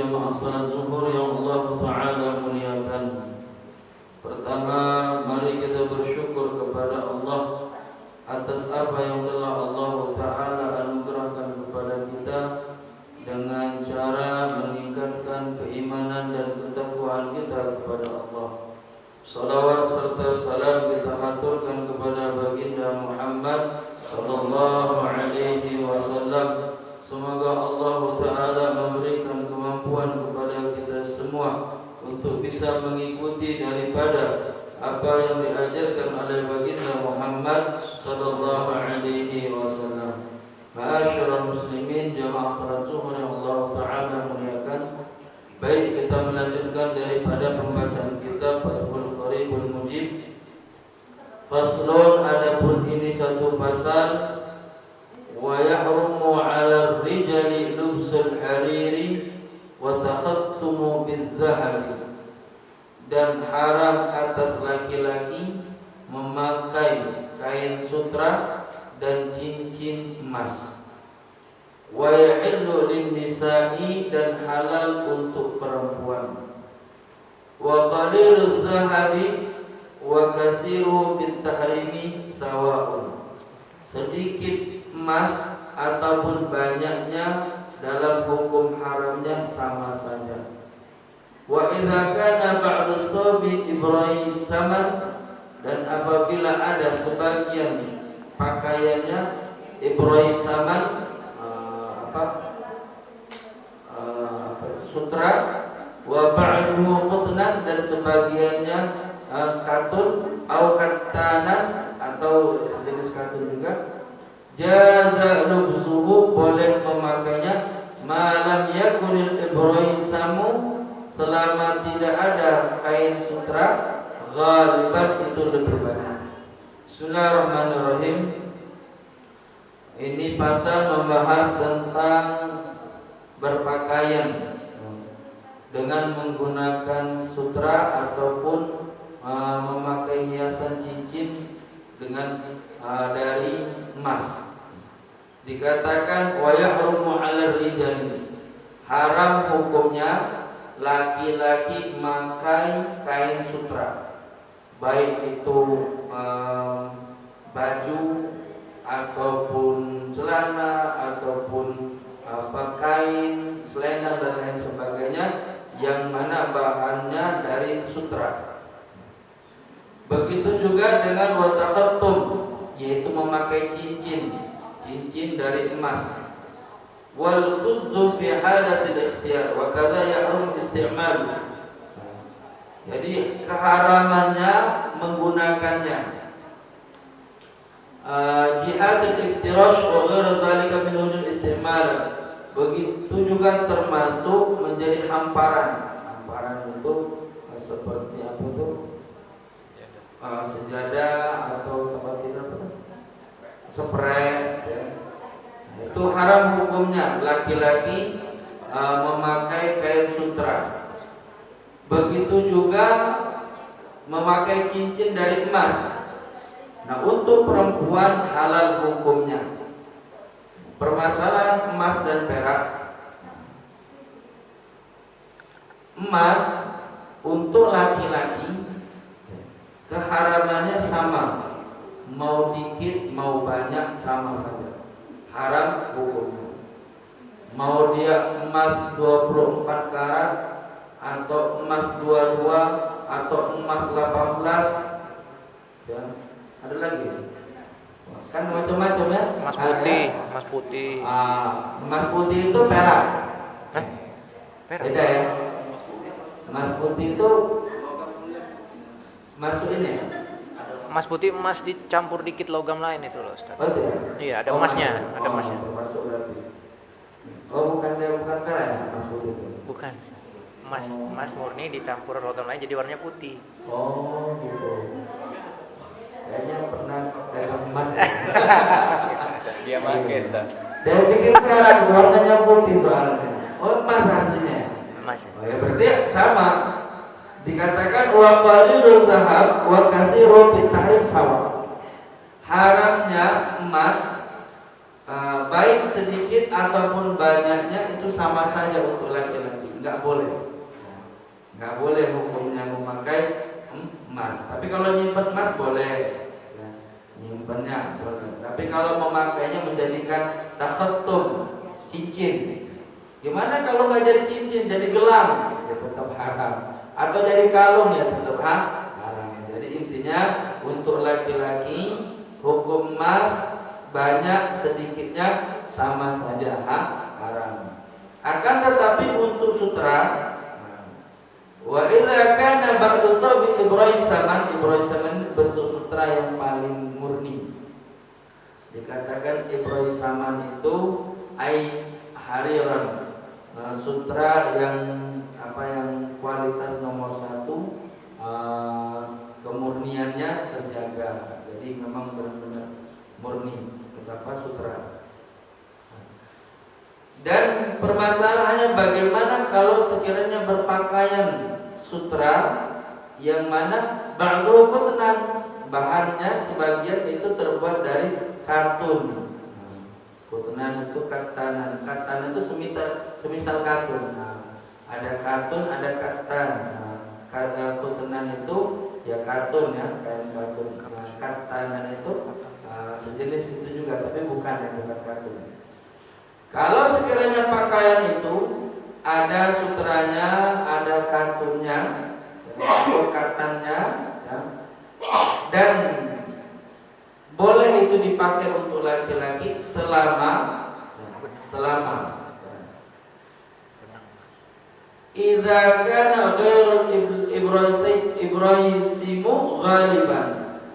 jamaah salat zuhur yang Allah Ta'ala muliakan. Pertama, mari kita bersyukur kepada Allah atas apa yang telah Allah Ta'ala anugerahkan kepada kita dengan cara meningkatkan keimanan dan ketakwaan kita kepada Allah. Salawat serta salam kita haturkan kepada baginda Muhammad sallallahu alaihi wasallam. Semoga Allah Ta'ala memberikan kemampuan kepada kita semua untuk bisa mengikuti daripada apa yang diajarkan oleh baginda Muhammad sallallahu alaihi wasallam. Ma'asyiral muslimin, jamaah salat zuhur yang Allah Ta'ala muliakan. Baik, kita melanjutkan daripada pembacaan kitab Fathul Qaribul Mujib. Faslun, adapun ini satu pasal. Wa yahrumu 'ala rijali lubsul hariri wa takhattumu bil-dhahabi. Dan haram atas laki-laki memakai kain sutra dan cincin emas. Wa yahillu lin-nisa'i, dan halal untuk perempuan. Wa qaliludz dhahabi wa kathiru fit tahrimi sawa'un. Sedikit emas ataupun banyaknya dalam hukum haramnya sama saja. Wa idza kana ba'du sabi ibrahim saman, dan apabila ada sebagian pakaiannya ibrahim saman, sutra, wa ba'duhu qutnan, dan sebagiannya katun atau katanan atau sejenis katun juga. Jaza lubsuhu, boleh memakainya, malam yakunil ibrahim samu, selama tidak ada kain sutra, ghaliban, itu lebih banyak. Bismillahirrahmanirrahim. Ini pasal membahas tentang berpakaian dengan menggunakan sutra ataupun memakai hiasan cincin dengan dari emas. Dikatakan wa yahrumu 'alal rijali, haram hukumnya laki-laki memakai kain sutra, baik itu baju ataupun celana ataupun kain, selendang dan lain sebagainya yang mana bahannya dari sutra. Begitu juga dengan wa takhattum, yaitu memakai cincin dari emas. Wal khudzu fi halatil ikhtiyar wa kadza yahrum isti'mal. Jadi keharamannya menggunakannya. Jihad al-iftirash wa ghairu dzalika min wujud isti'mal. Begitu juga termasuk menjadi hamparan. Hamparan itu seperti apa itu? Sejadah atau tempat tidur, spray, ya. Itu haram hukumnya laki-laki memakai kain sutra. Begitu juga memakai cincin dari emas. Nah, untuk perempuan halal hukumnya. Permasalahan emas dan perak. Emas untuk laki-laki keharamannya sama, mau dikit mau banyak sama saja, haram hukumnya. Mau dia emas 24 karat atau emas 22 atau emas 18, ya. Ada lagi kan macam-macam ya. Emas putih, emas putih. Emas putih itu perak. Perak. Beda ya. Emas putih itu masuk ini ya? Emas putih, emas dicampur dikit logam lain itu loh, Ustaz. Betul ya? Iya, ada emasnya, ada emasnya. Termasuk berarti. Bukan perak ya, emas putih itu. Bukan. Emas murni dicampur logam lain jadi warnanya putih. Oh, gitu. Kayaknya pernah dagang emas. Dia pakai, Ustaz. Saya pikir perak warnanya putih soalnya. Oh, emas aslinya. Emas. Oh, ya berarti sama. Dikatakan wa qalilul zahab wa kathiru fit tahrim sawa. Haramnya emas baik sedikit ataupun banyaknya itu sama saja untuk laki-laki. nggak boleh. Nggak boleh hukumnya memakai emas. Tapi kalau nyimpan emas boleh, ya, nyimpannya boleh. Tapi kalau memakainya menjadikan takhattum, cincin. Gimana kalau nggak jadi cincin, jadi gelang, ya tetap haram. Atau jadi kalung, ya tetap haram. Jadi intinya untuk laki-laki hukum emas banyak sedikitnya sama saja haram. Akan tetapi untuk sutra, wa idza kana ba'du sabi ibraisaman bentuk sutra yang paling murni. Dikatakan ibraisaman itu ai hariran, sutra yang yang kualitas nomor 1, kemurniannya terjaga. Jadi memang benar-benar murni betapa sutra. Dan permasalahannya bagaimana kalau sekiranya berpakaian sutra yang mana ba'du qutnan, bahannya sebagian itu terbuat dari katun. Qutnan itu katanan. Katan itu semisal katun. Ada katun, ada katan. Qutnan itu ya katun, ya, kain katun. Katanan itu sejenis itu juga, tapi bukan katun. Kalau sekiranya pakaian itu ada sutranya, ada katunnya, atau katannya, ya, dan boleh itu dipakai untuk laki-laki selama idza kana ghairu ibraisimu ghaliban.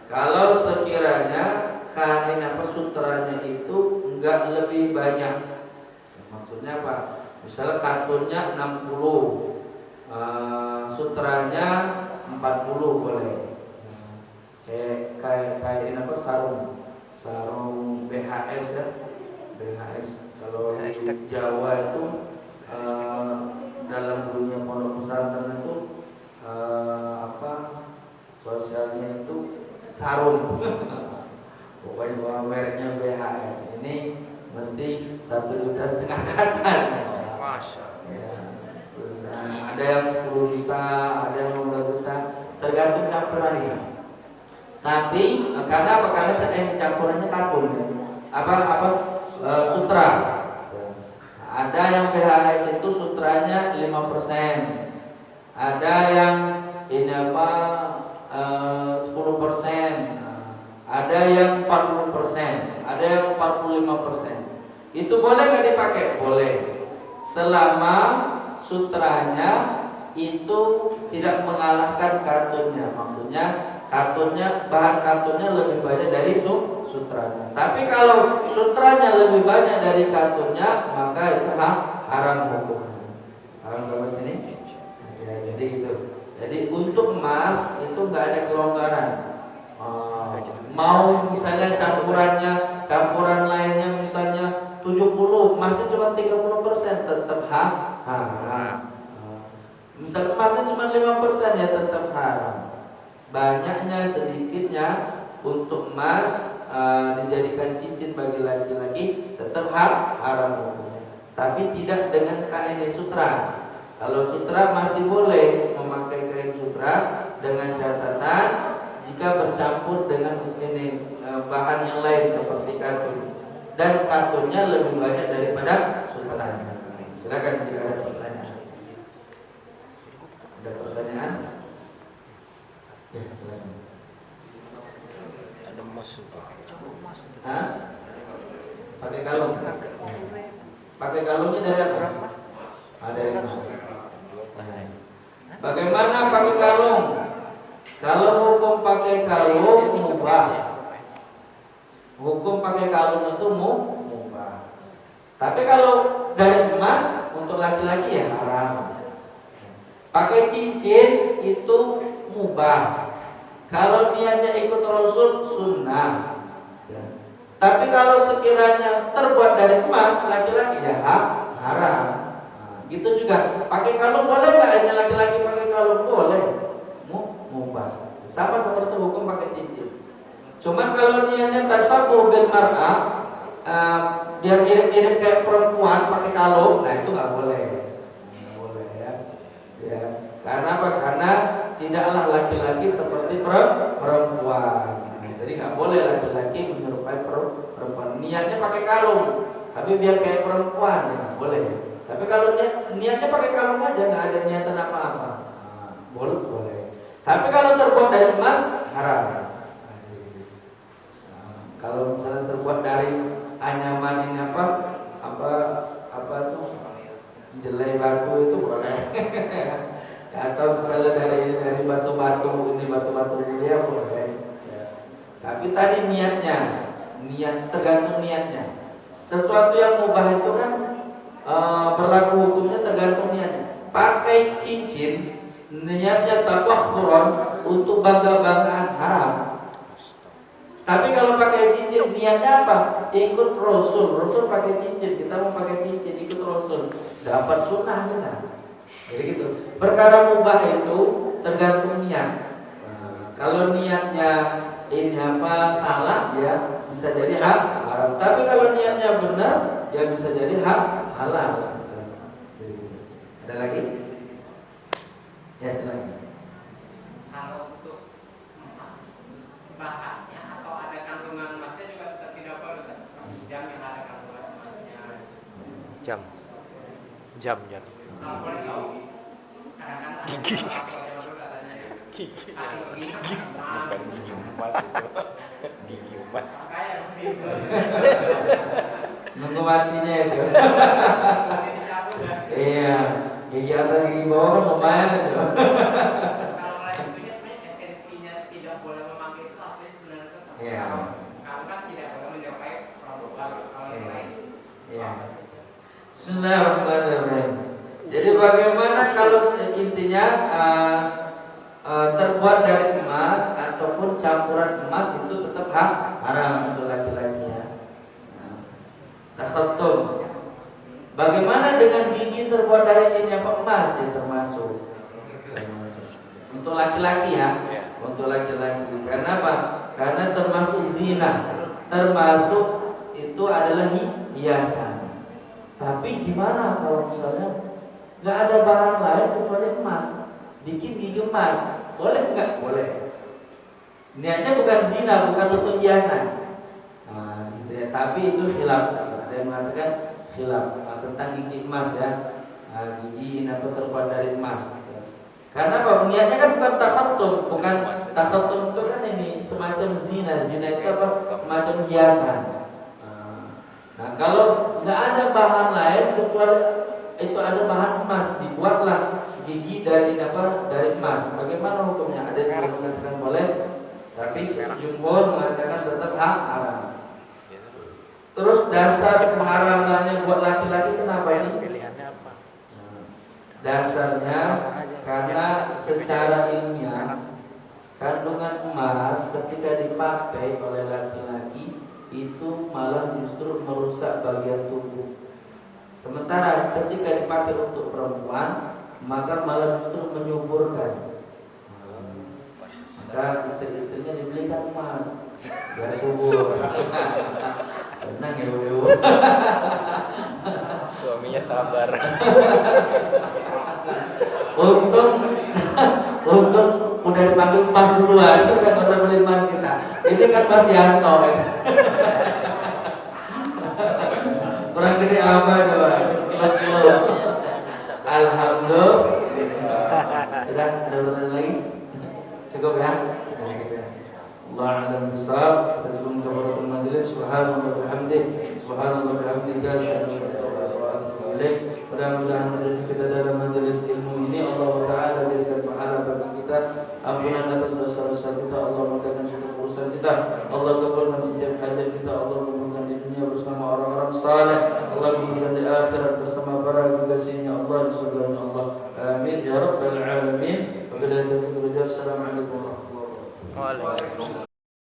Kalau sekiranya kain sutranya itu enggak lebih banyak. Maksudnya apa? Misalnya katunnya 60, sutranya 40 boleh. Kayak sarung BHS, ya. BHS kalau di Jawa itu dalam dunia pondok pesantren itu sosialnya itu sarung. Pokoknya mereknya BHS ini mesti 1,5 juta ke atas. Masya. Ya. Terus ada yang 10 juta, ada yang 15 juta, tergantung campurannya. Tapi karena apa? Karena campurannya katun, sutra. Ada yang PHS itu sutranya 5%, ada yang 10%, ada yang 40%, ada yang 45%. Itu boleh nggak dipakai? Boleh, selama sutranya itu tidak mengalahkan katunnya. Maksudnya bahan katunnya lebih banyak dari sutranya. Tapi kalau sutranya lebih banyak dari katunnya, maka itu haram hukumnya. Haram sampai sini? Ya, jadi gitu. Jadi untuk emas itu nggak ada kelonggaran. Mau misalnya campuran lainnya misalnya 70, emasnya cuma 30%, tetap haram. Misalnya emasnya cuma 5%, ya tetap haram. Banyaknya sedikitnya untuk emas dijadikan cincin bagi laki-laki tetap haram hukumnya. Tapi tidak dengan kain sutra. Kalau sutra masih boleh memakai kain sutra dengan catatan jika bercampur dengan bahan yang lain seperti katun, dan katunnya lebih banyak daripada sutranya. Silakan jika ada pertanyaan. Ada pertanyaan? Ya, silakan. Ada emas. Pakai kalung. Pakai kalungnya dari apa? Ada yang bagaimana pakai kalung? Kalau hukum pakai kalung mubah. Hukum pakai kalung itu mubah. Tapi kalau dari emas untuk laki-laki ya haram. Pakai cincin itu mubah. Kalau niatnya ikut Rasul sunnah. Tapi kalau sekiranya terbuat dari emas laki-laki ya haram. Gitu juga. Pakai kalung boleh nggak? Hanya laki-laki pakai kalung boleh. Mubah. Sama seperti hukum pakai cincin. Cuman kalau niatnya tasawuf bil mar'ah, biar mirip-mirip kayak perempuan pakai kalung, nah itu nggak boleh. Nggak boleh, ya. Karena apa? Karena tidaklah laki-laki seperti perempuan. Jadi nggak boleh laki-laki menyerupai perempuan. Niatnya pakai kalung, tapi biar kayak perempuan, ya nggak boleh. Tapi kalau niatnya pakai kalung aja, nggak ada niatan apa-apa, boleh. Tapi kalau terbuat dari emas, haram. Kalau misalnya terbuat dari anyaman ini apa tuh, jelai batu itu boleh. Atau misalnya dari batu-batu mulia boleh. Tapi tadi niat tergantung niatnya. Sesuatu yang mubah itu kan berlaku hukumnya tergantung niatnya. Pakai cincin niatnya tafakhuran untuk bangga-banggaan, haram. Tapi kalau pakai cincin niatnya apa? Ikut Rasul pakai cincin, kita mau pakai cincin ikut Rasul, dapat sunnah kita. Jadi gitu. Perkara mubah itu tergantung niat. Kalau niatnya ini salah, ya bisa jadi haram. Tapi kalau niatnya benar, ya bisa jadi halal. Ada lagi? Ya silakan. Kalau untuk emas, bahannya atau ada kandungan emasnya juga tidak perlu kan? Jam yang ada kandungan emasnya. Jam. Kalau boleh tahu, kadang-kadang Gigi. Bukan gigi emas itu. Gigi emas. Nunggu matinya itu. Iya, gigi atas gigi bawah kan lumayan itu. Kalau lain punya sebenarnya esensinya tidak boleh memakai itu, tapi sebenarnya itu Iya. kalau kan tidak boleh mencapai produk baru. Kalau yang lain, Iya. Bismillahirrahmanirrahim. Jadi bagaimana kalau intinya terbuat dari emas ataupun campuran emas itu tetap haram untuk laki-laki ya. Takhattum. Bagaimana dengan gigi terbuat dari ini emas ya termasuk. Untuk laki-laki ya. Untuk laki-laki. Karena apa? Karena termasuk zina. Termasuk itu adalah hiasan. Tapi gimana kalau misalnya nggak ada barang lain kecuali emas, bikin gigi emas, boleh nggak? Boleh. Niatnya bukan zina, bukan untuk hiasan. Nah, gitu ya. Tapi itu khilaf. Ada yang mengatakan khilaf tentang gigi emas ya. Nah, gigi apa terbuat dari emas. Karena apa? Niatnya kan bukan takhattum, bukan takhattum itu kan ini semacam zina. Zina itu apa? Semacam hiasan. Nah, kalau nggak ada bahan lain kecuali itu ada bahan emas, dibuatlah gigi dari emas. Bagaimana hukumnya? Ada yang mengatakan boleh, tapi jumhur mengatakan tetap haram. Terus dasar pengharamannya buat laki-laki kenapa sih? Pilihannya apa? Dasarnya karena secara ilmiah kandungan emas ketika dipakai oleh laki-laki itu malah justru merusak bagian tubuh. Sementara ketika dipakai untuk perempuan, maka malah justru menyuburkan. Maka istri-istrinya dibelikan emas biar subur. Senang ya Bu. Suaminya sabar. Untung udah dipanggil emas duluan, itu kan masa beli emas kita. Ini kan Mas Yanto ya. Kurang gede apa coba? Alhamdulillah. Sudah ada pertanyaan lagi? Cukup ya? Allah a'lam bishawab. Tadkum kafaratul majlis. Subhanallah wa bihamdihi. Subhanallah wa bihamdika. Asyhadu an la ilaha illa anta astaghfiruka wa atubu ilaik. Mudah-mudahan majelis kita dalam majelis ilmu ini Allah Ta'ala jadikan pahala bagi kita, ampunan atas dosa-dosa kita, Allah mudahkan setiap urusan kita, Allah kabulkan setiap hajat kita, Allah kabulkan di dunia bersama orang-orang saleh, Allah kabulkan di akhirat bersama para kekasihnya Allah di surga Allah. Amin ya rabbal alamin. Wabillahi taufiq wal hidayah. Assalamualaikum warahmatullahi wabarakatuh. Waalaikumsalam.